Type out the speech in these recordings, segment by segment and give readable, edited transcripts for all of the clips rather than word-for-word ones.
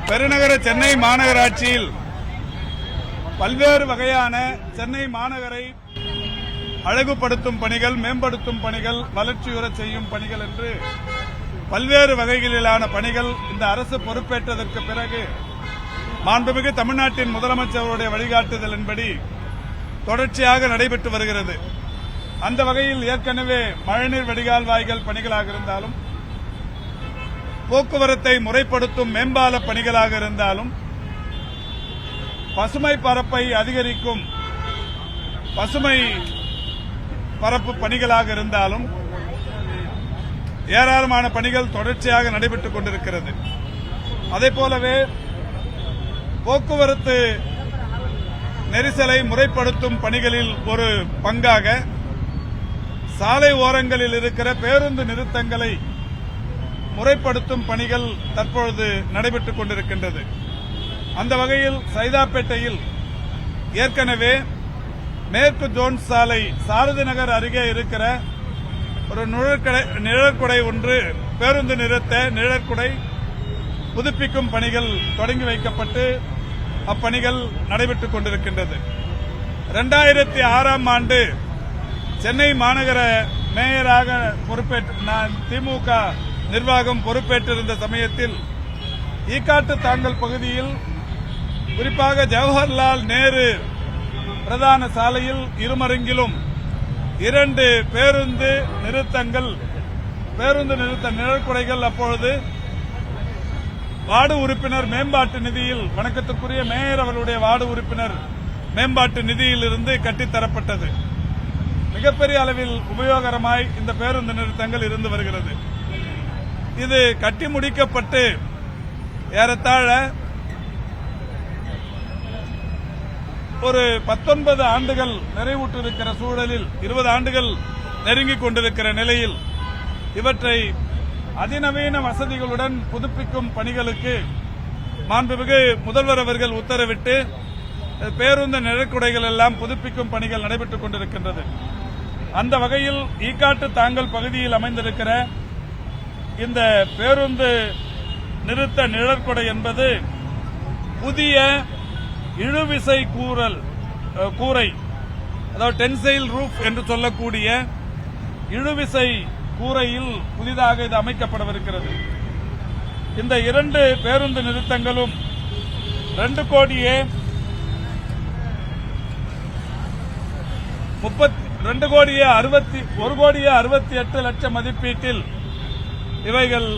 பெருநகர சென்னை மாநகராட்சியில் பல்வேறு வகையான சென்னை மாநகரை அழகுபடுத்தும் பணிகள், மேம்படுத்தும் பணிகள், வளர்ச்சியுறச் செய்யும் பணிகள் என்று பல்வேறு வகைகளிலான பணிகள் இந்த அரசு பொறுப்பேற்றதற்கு பிறகு மாண்புமிகு தமிழ்நாட்டின் முதலமைச்சருடைய வழிகாட்டுதலின்படி தொடர்ச்சியாக நடைபெற்று வருகிறது. அந்த வகையில் ஏற்கனவே மழைநீர் வடிகால் வாய்கள் பணிகளாக இருந்தாலும், போக்குவரத்தை முறைப்படுத்தும் மேம்பால பணிகளாக இருந்தாலும், பசுமை பரப்பை அதிகரிக்கும் பசுமை பரப்பு பணிகளாக இருந்தாலும் ஏராளமான பணிகள் தொடர்ச்சியாக நடைபெற்றுக் கொண்டிருக்கிறது. அதேபோலவே போக்குவரத்து நெரிசலை முறைப்படுத்தும் பணிகளில் ஒரு பங்காக சாலை ஓரங்களில் இருக்கிற பேருந்து நிறுத்தங்களை முறைப்படுத்தும் பணிகள் தற்பொழுது நடைபெற்றுக் கொண்டிருக்கின்றது. அந்த வகையில் சைதாப்பேட்டையில் ஏற்கனவே மேற்கு ஜோன் சாலை சாரதி நகர் அருகே இருக்கிற ஒரு நிழற்குடை ஒன்று பேருந்து நிறுத்த நிழற்குடை புதுப்பிக்கும் பணிகள் தொடங்கி வைக்கப்பட்டு அப்பணிகள் நடைபெற்றுக் கொண்டிருக்கின்றது. 2006ஆம் ஆண்டு சென்னை மாநகர மேயராக திமுக நிர்வாகம் பொறுப்பேற்றிருந்த சமயத்தில் ஈக்காட்டு தாங்கல் பகுதியில், குறிப்பாக ஜவஹர்லால் நேரு பிரதான சாலையில் இருமருங்கிலும் 2 பேருந்து நிறுத்த நிழற்குடைகள் அப்பொழுது வார்டு உறுப்பினர் மேம்பாட்டு நிதியில், வணக்கத்துக்குரிய மேயர் அவர்களுடைய வார்டு உறுப்பினர் மேம்பாட்டு நிதியில் இருந்து கட்டித்தரப்பட்டது. மிகப்பெரிய அளவில் உபயோகரமாய் இந்த பேருந்து நிறுத்தங்கள் இருந்து வருகிறது. இது கட்டி முடிக்கப்பட்டு ஏறத்தாழ ஒரு 19 ஆண்டுகள் நிறைவுற்றிருக்கிற சூழலில், 20 ஆண்டுகள் நெருங்கிக் கொண்டிருக்கிற நிலையில் இவற்றை அதிநவீன வசதிகளுடன் புதுப்பிக்கும் பணிகளுக்கு மாண்புமிகு முதல்வர் அவர்கள் உத்தரவிட்டு பேருந்து நிழற்குடைகள் எல்லாம் புதுப்பிக்கும் பணிகள் நடைபெற்றுக் கொண்டிருக்கின்றது. அந்த வகையில் ஈக்காட்டு தாங்கல் பகுதியில் அமைந்திருக்கிற இந்த பேருந்து நிறுத்த நிழற்குடை என்பது புதிய இழுவிசை கூரை, அதாவது டென்சைல் ரூஃப் என்று சொல்லக்கூடிய இழுவிசை கூரையில் புதிதாக இது அமைக்கப்படவிருக்கிறது. இந்த 2 பேருந்து நிறுத்தங்களும் 2 கோடியே 68 லட்சம் மதிப்பீட்டில் இவைகள்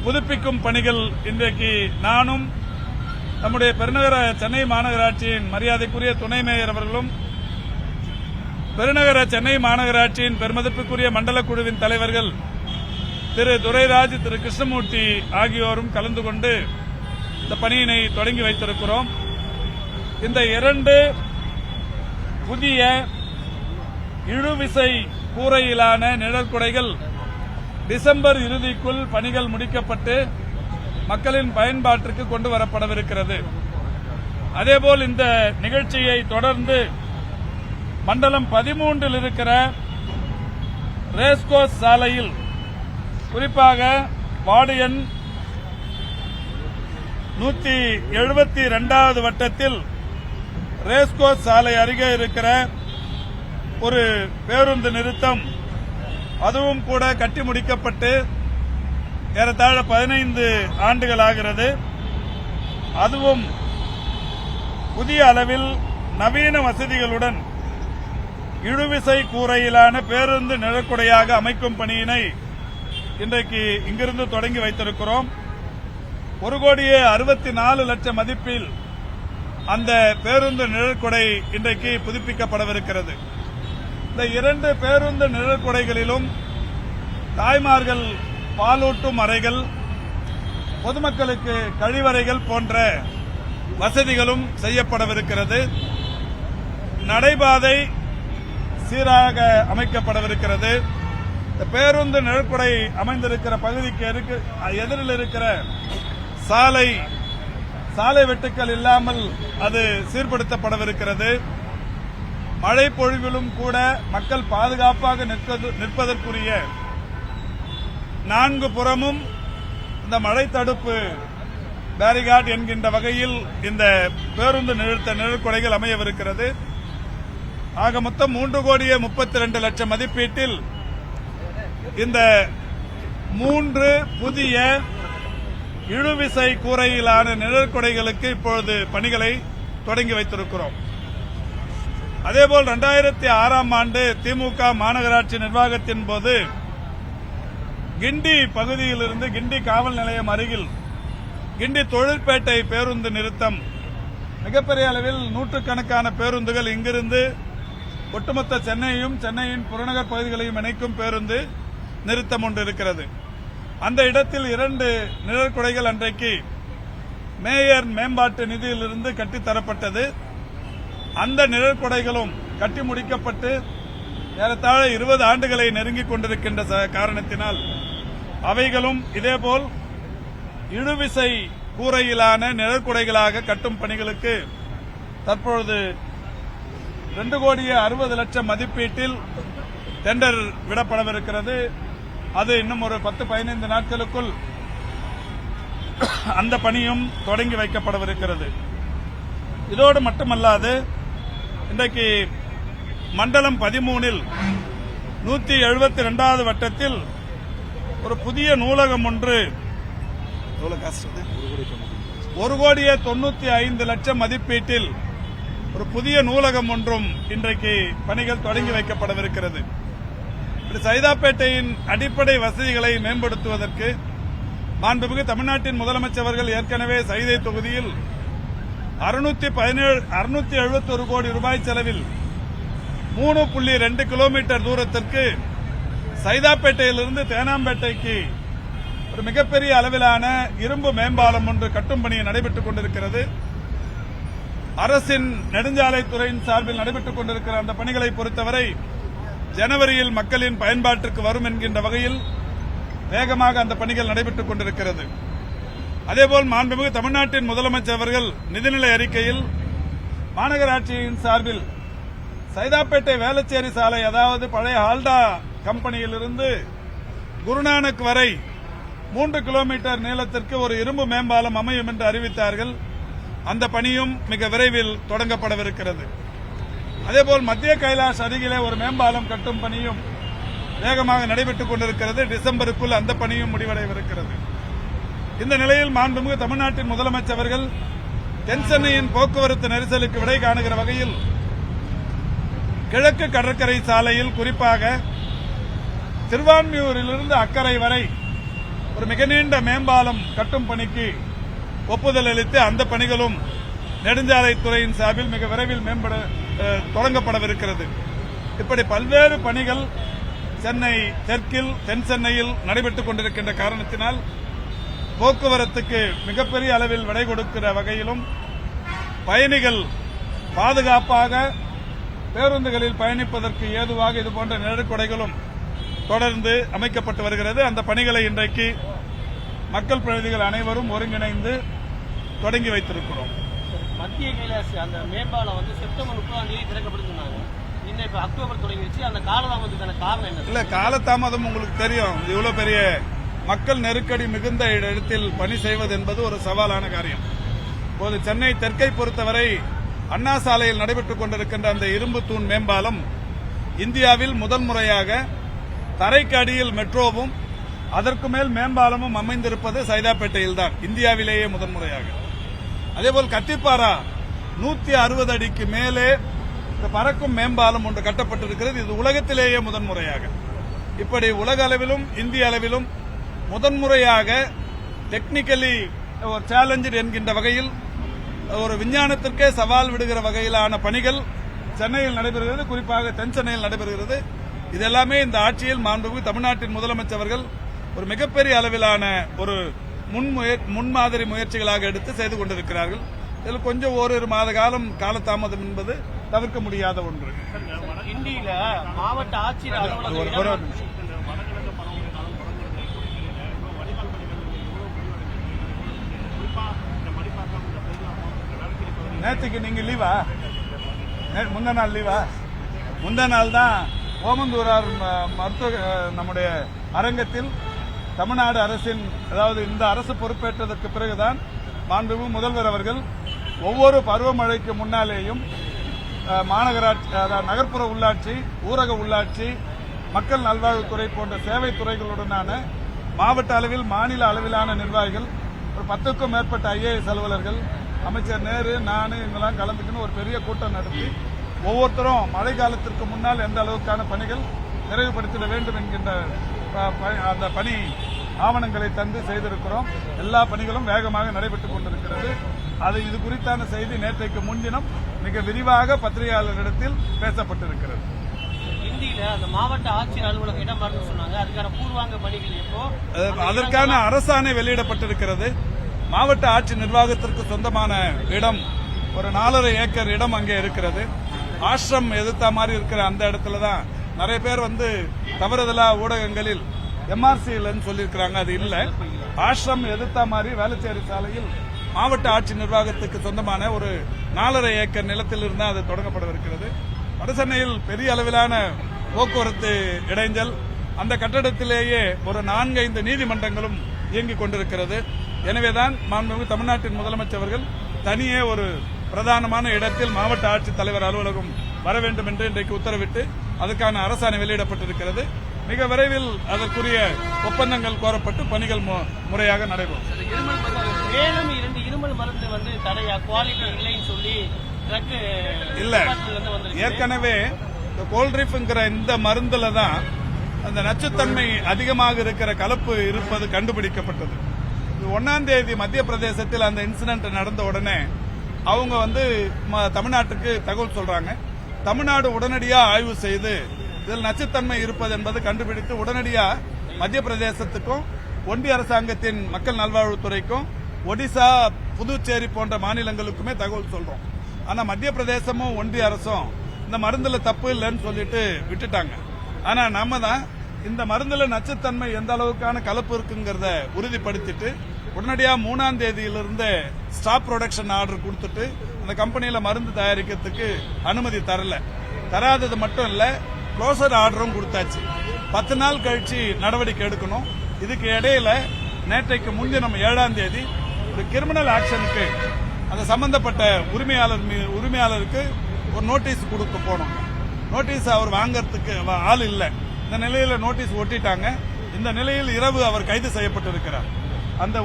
புதுப்பிக்கும் பணிகள் இன்றைக்கு நானும் நம்முடைய பெருநகர சென்னை மாநகராட்சியின் மரியாதைக்குரிய துணை மேயர் அவர்களும், பெருநகர சென்னை மாநகராட்சியின் பெருமதிப்புக்குரிய மண்டல குழுவின் தலைவர்கள் திரு துரைராஜ், திரு கிருஷ்ணமூர்த்தி ஆகியோரும் கலந்து கொண்டு இந்த பணியினை தொடங்கி வைத்திருக்கிறோம். இந்த 2 புதிய இழுவிசை கூரையிலான நிழற்குடைகள் டிசம்பர் இறுதிக்குள் பணிகள் முடிக்கப்பட்டு மக்களின் பயன்பாட்டிற்கு கொண்டு வரப்படவிருக்கிறது. அதேபோல் இந்த நிகழ்ச்சியை தொடர்ந்து மண்டலம் 13 இருக்கிற ரேஸ்கோர்ஸ் சாலையில், குறிப்பாக வார்டு எண் 172வது வட்டத்தில் ரேஸ்கோர்ஸ் சாலை அருகே இருக்கிற ஒரு பேருந்து நிறுத்தம், அதுவும் கூட கட்டி முடிக்கப்பட்டு ஏறத்தாழ 15 ஆண்டுகள் ஆகிறது. அதுவும் புதிய அளவில் நவீன வசதிகளுடன் இழுவிசை கூரையிலான பேருந்து நிழற்குடையாக அமைக்கும் பணியினை இன்றைக்கு இங்கிருந்து தொடங்கி வைத்திருக்கிறோம். 1,64 லட்சம் மதிப்பில் அந்த பேருந்து நிழற்குடை இன்றைக்கு புதுப்பிக்கப்படவிருக்கிறது. இந்த 2 பேருந்து நிழற்குடைகளிலும் தாய்மார்கள் பாலூட்டும் அறைகள், பொதுமக்களுக்கு கழிவறைகள் போன்ற வசதிகளும் செய்யப்படவிருக்கிறது. நடைபாதை சீராக அமைக்கப்படவிருக்கிறது. பேருந்து நிழற்குடை அமைந்திருக்கிற பகுதிக்கு எதிரில் இருக்கிற சாலை வெட்டுக்கள் இல்லாமல் அது சீர்படுத்தப்படவிருக்கிறது. மழை பொழிவிலும் கூட மக்கள் பாதுகாப்பாக நிற்பதற்குரிய 4 புறமும் இந்த மழை தடுப்பு பேரிகார்டு என்கின்ற வகையில் இந்த பேருந்து நிறுத்த நிழற்குடைகள் அமையவிருக்கிறது. ஆக மொத்தம் 3,32,00,000 மதிப்பீட்டில் இந்த 3 புதிய இழுவிசை கூரையிலான நிழற்குடைகளுக்கு இப்பொழுது பணிகளை தொடங்கி வைத்திருக்கிறோம். அதேபோல் 2006ஆம் ஆண்டு திமுக மாநகராட்சி நிர்வாகத்தின் போது கிண்டி பகுதியிலிருந்து கிண்டி காவல் நிலையம் அருகில் கிண்டி தொழிற்பேட்டை பேருந்து நிறுத்தம் மிகப்பெரிய அளவில் நூற்றுக்கணக்கான பேருந்துகள் இங்கிருந்து ஒட்டுமொத்த சென்னையும் சென்னையின் புறநகர் பகுதிகளையும் இணைக்கும் பேருந்து நிறுத்தம் ஒன்று இருக்கிறது. அந்த இடத்தில் 2 நிழற்குடைகள் அன்றைக்கு மேயர் மேம்பாட்டு நிதியிலிருந்து கட்டித்தரப்பட்டது. அந்த நிழற்குடைகளும் கட்டி முடிக்கப்பட்டு ஏறத்தாழ 20 ஆண்டுகளை நெருங்கிக் கொண்டிருக்கின்ற காரணத்தினால் அவைகளும் இதேபோல் இழுவிசை கூரையிலான நிழற்குடைகளாக கட்டும் பணிகளுக்கு தற்பொழுது 2,60,00,000 மதிப்பீட்டில் டெண்டர் விடப்படவிருக்கிறது. அது இன்னும் ஒரு 10-15 நாட்களுக்குள் அந்த பணியும் தொடங்கி வைக்கப்படவிருக்கிறது. இதோடு மட்டுமல்லாது இன்றைக்கு மண்டலம் 13இல் 172வது வட்டத்தில் ஒரு புதிய நூலகம் ஒன்று 1,95,00,000 மதிப்பீட்டில் ஒரு புதிய நூலகம் ஒன்றும் இன்றைக்கு பணிகள் தொடங்கி வைக்கப்படவிருக்கிறது. சைதாப்பேட்டையின் அடிப்படை வசதிகளை மேம்படுத்துவதற்கு மாண்புமிகு தமிழ்நாட்டின் முதலமைச்சர் அவர்கள் ஏற்கனவே சைதை தொகுதியில் 671 கோடி ரூபாய் செலவில் 3.2 கிலோமீட்டர் தூரத்திற்கு சைதாப்பேட்டையிலிருந்து தேனாம்பேட்டைக்கு ஒரு மிகப்பெரிய அளவிலான இரும்பு மேம்பாலம் ஒன்று கட்டும் பணி நடைபெற்றுக் கொண்டிருக்கிறது. அரசின் நெடுஞ்சாலைத்துறையின் சார்பில் நடைபெற்றுக் கொண்டிருக்கிற அந்த பணிகளை பொறுத்தவரை ஜனவரியில் மக்களின் பயன்பாட்டிற்கு வரும் என்கின்ற வகையில் வேகமாக அந்த பணிகள் நடைபெற்றுக் கொண்டிருக்கிறது. அதேபோல் மாண்புமிகு தமிழ்நாட்டின் முதலமைச்சர் அவர்கள் நிதிநிலை அறிக்கையில் மாநகராட்சியின் சார்பில் சைதாப்பேட்டை வேளச்சேரி சாலை, அதாவது பழைய ஹால்டா கம்பெனியிலிருந்து குருநானக் வரை 3 கிலோமீட்டர் நீளத்திற்கு ஒரு இரும்பு மேம்பாலம் அமையும் என்று அறிவித்தார்கள். அந்த பணியும் மிக விரைவில் தொடங்கப்படவிருக்கிறது. அதேபோல் மத்திய கைலாஷ் அருகிலே ஒரு மேம்பாலம் கட்டும் பணியும் வேகமாக நடைபெற்றுக் கொண்டிருக்கிறது. டிசம்பருக்குள் அந்த பணியும் முடிவடையவிருக்கிறது. இந்த நிலையில் மாண்புமிகு தமிழ்நாட்டின் முதலமைச்சர் அவர்கள் தென்சென்னையின் போக்குவரத்து நெரிசலுக்கு விடை காணுகிற வகையில் கிழக்கு கடற்கரை சாலையில் குறிப்பாக திருவான்மியூரிலிருந்து அக்கரை வரை ஒரு மிக நீண்ட மேம்பாலம் கட்டும் பணிக்கு ஒப்புதல் அளித்து அந்த பணிகளும் நெடுஞ்சாலைத்துறையின் சார்பில் மிக விரைவில் தொடங்கப்படவிருக்கிறது. இப்படி பல்வேறு பணிகள் சென்னை தெற்கில் தென் சென்னையில் நடைபெற்றுக் கொண்டிருக்கின்ற காரணத்தினால் போக்குவரத்துக்கு மிகப்பெரிய அளவில் விடை கொடுக்கிற வகையிலும் பயணிகள் பாதுகாப்பாக பேருந்துகளில் பயணிப்பதற்கு ஏதுவாக இதுபோன்ற நிழற்குடைகளும் தொடர்ந்து அமைக்கப்பட்டு வருகிறது. அந்த பணிகளை இன்றைக்கு மக்கள் பிரதிநிதிகள் அனைவரும் ஒருங்கிணைந்து தொடங்கி வைத்திருக்கிறோம். மத்திய கைலாஷ் அந்த மேம்பாலம் வந்து செப்டம்பர் 30ஆம் தேதி திறக்கப்படுதுன்னாங்க. இன்னும் இப்ப அக்டோபர் தொடங்கிடுச்சு. அந்த காலதாமதத்துக்கான காரணம் என்ன? இல்ல, காலதாமதம் உங்களுக்கு தெரியும். இவ்வளவு பெரிய மக்கள் நெருக்கடி மிகுந்த இடத்தில் பணி செய்வது என்பது ஒரு சவாலான காரியம். இப்போது சென்னை தெற்கை பொறுத்தவரை அண்ணா சாலையில் நடைபெற்றுக் கொண்டிருக்கின்ற அந்த இரும்பு தூண் மேம்பாலம் இந்தியாவில் முதல் முறையாக தரைக்கு அடியில் மெட்ரோவும் அதற்கு மேல் மேம்பாலமும் அமைந்திருப்பது சைதாப்பேட்டையில்தான், இந்தியாவிலேயே முதன்முறையாக. அதேபோல் கத்திப்பாரா 160 அடிக்கு மேலே பறக்கும் மேம்பாலம் ஒன்று கட்டப்பட்டிருக்கிறது. இது உலகத்திலேயே முதன்முறையாக. இப்படி உலக அளவிலும் இந்திய அளவிலும் முதன்முறையாக டெக்னிக்கலி ஒரு சேலஞ்சர் என்கின்ற வகையில் ஒரு விஞ்ஞானத்திற்கே சவால் விடுகிற வகையிலான பணிகள் சென்னையில் நடைபெறுகிறது, குறிப்பாக தென் சென்னையில் நடைபெறுகிறது. இதெல்லாமே இந்த ஆட்சியில் மாண்புமிகு தமிழ்நாட்டின் முதலமைச்சர் அவர்கள் ஒரு மிகப்பெரிய அளவிலான ஒரு முன்மாதிரி முயற்சிகளாக எடுத்து செய்து கொண்டிருக்கிறார்கள். இதில் கொஞ்சம் ஓரிரு மாத காலம் காலதாமதம் என்பது தவிர்க்க முடியாத ஒன்று. கிண்டியில மாவட்ட ஆட்சியர் அலுவலகம் நேற்றுக்கு நீங்க லீவா? முந்தா நாள் லீவா? முந்தா நாள் தான் ஓமந்தூரார் மருத்துவ நம்முடைய அரங்கத்தில் தமிழ்நாடு அரசின், அதாவது இந்த அரசு பொறுப்பேற்றதற்கு பிறகுதான் மாண்புமிகு முதல்வர் அவர்கள் ஒவ்வொரு பருவமழைக்கு முன்னாலேயும் மாநகராட்சி, நகர்ப்புற உள்ளாட்சி, ஊரக உள்ளாட்சி, மக்கள் நல்வாழ்வுத்துறை போன்ற சேவை துறைகளுடனான மாவட்ட அளவில், மாநில அளவிலான நிர்வாகிகள், ஒரு 10க்கும் மேற்பட்ட IAS அலுவலர்கள், அமைச்சர் நேரு, நான் இவங்கெல்லாம் கலந்துக்கின்னு ஒரு பெரிய கூட்டம் நடத்தி ஒவ்வொருத்தரும் மழை காலத்திற்கு முன்னால் எந்த அளவுக்கான பணிகள் நிறைவுபடுத்திட வேண்டும் என்கின்ற அந்த பணி ஆவணங்களை தந்து செய்திருக்கிறோம். எல்லா பணிகளும் வேகமாக நடைபெற்றுக் கொண்டிருக்கிறது. அது இது குறித்தான செய்தி நேற்றைக்கு முன்தினம் மிக விரிவாக பத்திரிகையாளர்களிடத்தில் பேசப்பட்டிருக்கிறது. இந்தியில அந்த மாவட்ட ஆட்சியர் அலுவலக இடம் சொன்னாங்க, அதுக்கான பூர்வாங்க பணிகள் இப்போ அதற்கான அரசாணை வெளியிடப்பட்டிருக்கிறது. மாவட்ட ஆட்சி நிர்வாகத்திற்கு சொந்தமான இடம் ஒரு 4.5 ஏக்கர் இடம் அங்கே இருக்கிறது. ஆசிரம் எதிர்த்த மாதிரி இருக்கிற அந்த இடத்துல தான் நிறைய பேர் தவறுதலா ஊடகங்களில் MRCLன்னு சொல்லியிருக்கிறாங்க. அது இல்ல, ஆசிரம் எதிர்த்த மாதிரி வேளச்சேரி சாலையில் மாவட்ட ஆட்சி நிர்வாகத்துக்கு சொந்தமான ஒரு 4.5 ஏக்கர் நிலத்தில் இருந்து அது தொடங்கப்படவிருக்கிறது. வடசென்னையில் பெரிய அளவிலான போக்குவரத்து இடைஞ்சல், அந்த கட்டடத்திலேயே ஒரு 4-5 நீதிமன்றங்களும் இயங்கிக் கொண்டிருக்கிறது. எனவேதான் மாண்புமிகு தமிழ்நாட்டின் முதலமைச்சர் அவர்கள் தனியே ஒரு பிரதானமான இடத்தில் மாவட்ட ஆட்சித் தலைவர் அலுவலகம் வர வேண்டும் என்று இன்றைக்கு உத்தரவிட்டு அதுக்கான அரசாணை வெளியிடப்பட்டிருக்கிறது. மிக விரைவில் அதற்குரிய ஒப்பந்தங்கள் கோரப்பட்டு பணிகள் முறையாக நடைபெறும். மேலும் 2 இருமல் மருந்து தடையா, குவாலிட்டி இல்லைன்னு சொல்லி இல்ல, ஏற்கனவே கோல்ட்ரிஃப்ங்கிற இந்த மருந்துல தான் அந்த நச்சுத்தன்மை அதிகமாக இருக்கிற கலப்பு இருப்பது கண்டுபிடிக்கப்பட்டது. 1ஆம் தேதி மத்திய பிரதேசத்தில் அந்த இன்சிடென்ட் நடந்த உடனே அவங்க தமிழ்நாட்டுக்கு தகவல் சொல்றாங்க. தமிழ்நாடு உடனடியா ஆய்வு செய்து இதில் நச்சுத்தன்மை இருப்பது என்பது கண்டுபிடித்து உடனடியா மத்திய பிரதேசத்துக்கும் ஒன்றிய அரசாங்கத்தின் மக்கள் நல்வாழ்வுத்துறைக்கும் ஒடிசா, புதுச்சேரி போன்ற மாநிலங்களுக்குமே தகவல் சொல்றோம். ஆனா மத்திய பிரதேசமும் ஒன்றிய அரசும் இந்த மருந்துல தப்பு இல்லைன்னு சொல்லிட்டு விட்டுட்டாங்க. ஆனா நம்ம தான் இந்த மருந்துல நச்சுத்தன்மை எந்த அளவுக்கான கலப்பு இருக்குங்கிறத உறுதிப்படுத்திட்டு உடனடியா 3ஆம் தேதியிலிருந்து ஸ்டாப் ப்ரொடக்ஷன் ஆர்டர் கொடுத்துட்டு அந்த கம்பெனியில மருந்து தயாரிக்கிறதுக்கு அனுமதி தராதது மட்டும் இல்ல, க்ளோசர் ஆர்டரும் கொடுத்தாச்சு. 10 நாள் கழிச்சு நடவடிக்கை எடுக்கணும். இதுக்கு இடையில நேற்றைக்கு முன்தினம் 7ஆம் தேதி ஒரு கிரிமினல் ஆக்ஷனுக்கு அந்த சம்பந்தப்பட்ட உரிமையாளருக்கு ஒரு நோட்டீஸ் கொடுக்க போனோம். நோட்டீஸ் அவர் வாங்கறதுக்கு ஆள் இல்ல. இந்த நிலையில நோட்டீஸ் ஒட்டிட்டாங்க. இந்த நிலையில் இரவு அவர் கைது செய்யப்பட்டிருக்கிறார். அந்த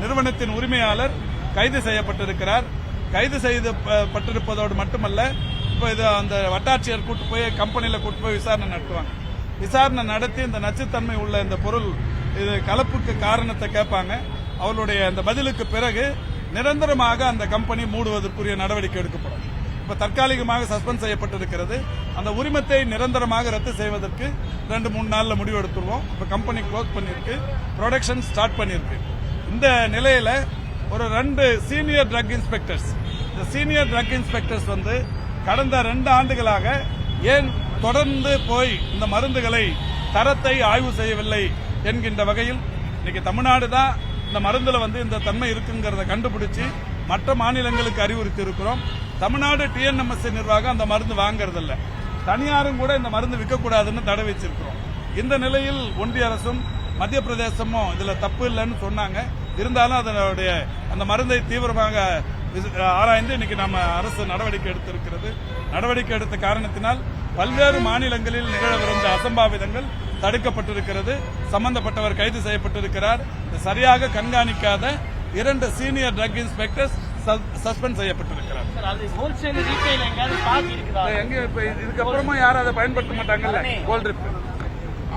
நிறுவனத்தின் உரிமையாளர் கைது செய்யப்பட்டிருக்கிறார். கைது செய்யப்பட்டிருப்பதோடு மட்டுமல்ல, இப்போ இது அந்த வட்டாட்சியர் கூட்டு போய் கம்பெனியில கூட்டு போய் விசாரணை நடத்துவாங்க. விசாரணை நடத்தி இந்த நச்சுத்தன்மை உள்ள இந்த பொருள் இது கலப்புக்கு காரணத்தை கேட்பாங்க. அவருடைய அந்த பதிலுக்கு பிறகு நிரந்தரமாக அந்த கம்பெனி மூடுவதற்குரிய நடவடிக்கை எடுக்கப்படும். இப்ப தற்காலிகமாக சஸ்பெண்ட் செய்யப்பட்டிருக்கிறது. அந்த உரிமத்தை நிரந்தரமாக ரத்து செய்வதற்கு 2-3 நாள்ல முடிவு எடுத்துருவோம். இப்ப கம்பெனி க்ளோஸ் பண்ணிருக்கு, ப்ரொடக்ஷன் ஸ்டார்ட் பண்ணிருக்கு. இந்த நிலையில ஒரு 2 சீனியர் ட்ரக் இன்ஸ்பெக்டர்ஸ், இந்த சீனியர் ட்ரக் இன்ஸ்பெக்டர்ஸ் கடந்த 2 ஆண்டுகளாக ஏன் தொடர்ந்து போய் இந்த மருந்துகளை தரத்தை ஆய்வு செய்யவில்லை என்கின்ற வகையில் இன்னைக்கு தமிழ்நாடு தான் இந்த மருந்துல இந்த தன்மை இருக்குங்கிறத கண்டுபிடிச்சு மற்ற மாநிலங்களுக்கு அறிவுறுத்தி இருக்கிறோம். தமிழ்நாடு TNMS நிர்வாகம் அந்த மருந்து வாங்கறதில்ல. தனியாரும் கூட இந்த மருந்து விற்கக்கூடாதுன்னு தடை வச்சிருக்கிறோம். இந்த நிலையில் ஒன்றிய அரசும் மத்திய பிரதேசமும் இதுல தப்பு இல்லைன்னு சொன்னாங்க. இருந்தாலும் அதனுடைய அந்த மருந்தை தீவிரமாக ஆராய்ந்து இன்னைக்கு நம்ம அரசு நடவடிக்கை எடுத்திருக்கிறது. நடவடிக்கை எடுத்த காரணத்தினால் பல்வேறு மாநிலங்களில் நிகழவிருந்த அசம்பாவிதங்கள் தடுக்கப்பட்டிருக்கிறது. சம்பந்தப்பட்டவர் கைது செய்யப்பட்டிருக்கிறார். சரியாக கண்காணிக்காத 2 சீனியர் ட்ரக் இன்ஸ்பெக்டர்ஸ் சஸ்பெண்ட் செய்யப்பட்டிருக்கிறார். ஹோல்சேல் ரீட்டைல் எங்கேயாவது ஸ்டாக் இருக்குதா? எங்க இதுக்கப்புறமா யாரும் அதை பயன்படுத்த மாட்டாங்கல்ல கோல்ட்ரிப்